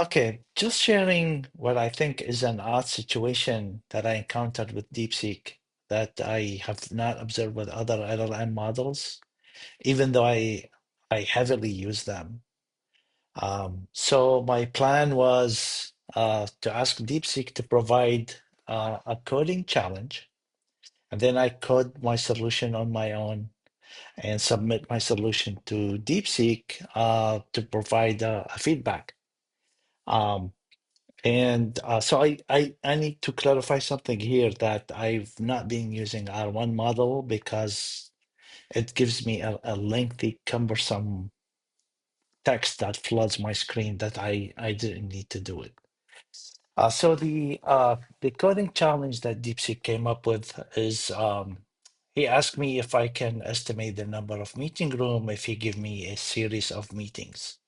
Okay, just sharing what I think is an odd situation that I encountered with DeepSeek that I have not observed with other LLM models, even though I heavily use them. So my plan was to ask DeepSeek to provide a coding challenge, and then I code my solution on my own and submit my solution to DeepSeek to provide a feedback. Um, And so I need to clarify something here that I've not been using R1 model because it gives me a lengthy, cumbersome text that floods my screen that I didn't need to do it. So the coding challenge that DeepSeek came up with is he asked me if I can estimate the number of meeting room if he give me a series of meetings.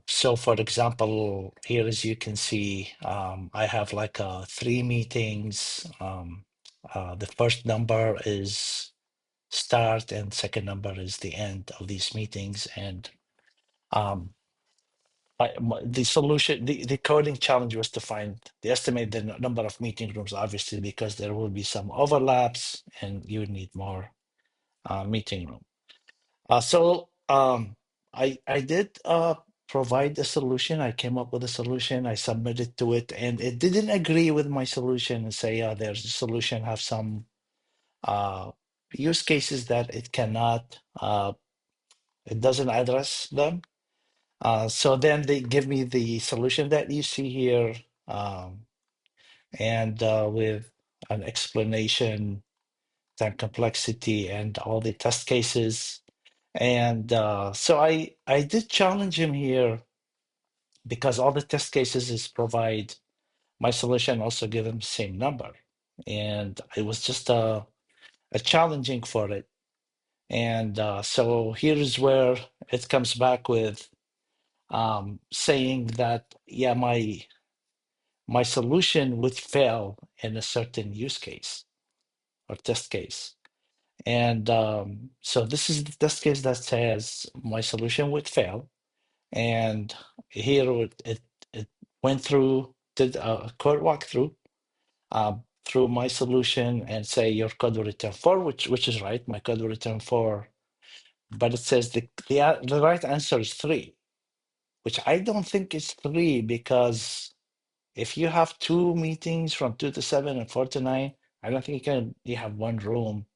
So for example, here as you can see, I have like three meetings. The first number is start and second number is the end of these meetings. And um, the solution, the coding challenge was to find the estimate the number of meeting rooms, obviously, because there will be some overlaps and you need more meeting room. I did provide a solution. I came up with a solution. I submitted to it, and it didn't agree with my solution and say, there's a solution have some uh, use cases that it cannot, it doesn't address them. So then they give me the solution that you see here, and with an explanation, and complexity, and all the test cases. And so I did challenge him here because all the test cases is provide my solution also give him the same number. And it was just a challenging for it. And so here's where it comes back with saying that, yeah, my solution would fail in a certain use case or test case. And so this is the test case that says my solution would fail. And here it went through, did a code walkthrough through my solution and say your code will return 4, which is right. My code will return 4, but it says the right answer is 3, which I don't think is 3 because if you have two meetings from 2 to 7 and 4 to 9, I don't think you have one room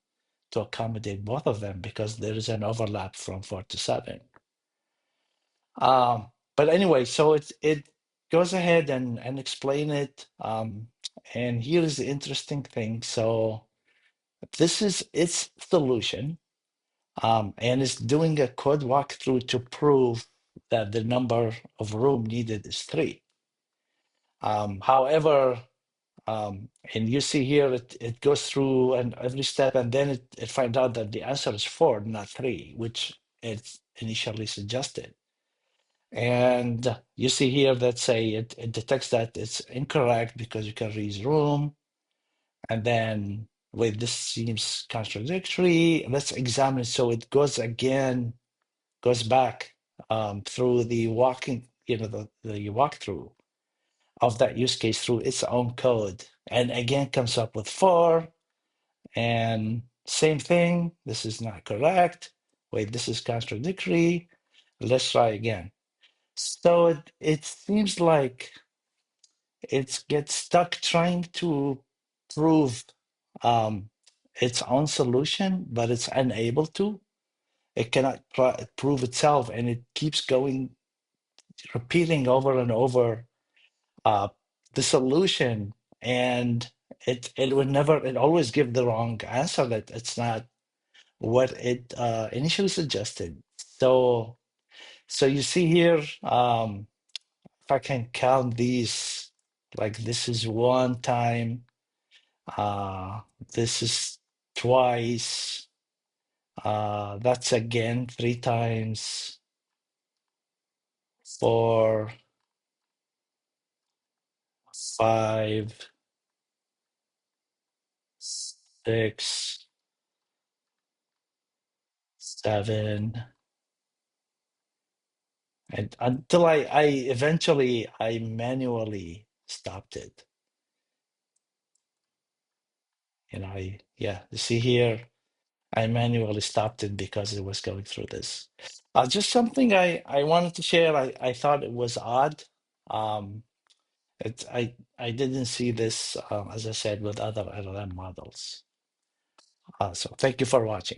to accommodate both of them because there is an overlap from 4 to 7. But anyway, so it goes ahead and explain it. And here is the interesting thing. So this is its solution, and it's doing a code walkthrough to prove that the number of room needed is 3. However, and you see here, it goes through and every step, and then it finds out that the answer is 4, not 3, which it initially suggested. And you see here that say it detects that it's incorrect because you can read room. And then, wait, this seems contradictory. Let's examine. So it goes again, goes back through the walking, the walkthrough of that use case through its own code. And again, comes up with 4. And same thing. This is not correct. Wait, this is contradictory. Let's try again. So it seems like it gets stuck trying to prove um, its own solution, but it's unable to. It cannot prove itself, and it keeps going, repeating over and over uh, the solution, and it would never. It always give the wrong answer. That it's not what it initially suggested. So you see here. If I can count these, like this is one time, this is twice, that's again 3 times, 4, 5, 6, 7, And until I eventually I manually stopped it. You know, yeah, you see here, I manually stopped it because it was going through this. Just something I wanted to share. I thought it was odd. Um, I didn't see this, as I said, with other LLM models. So thank you for watching.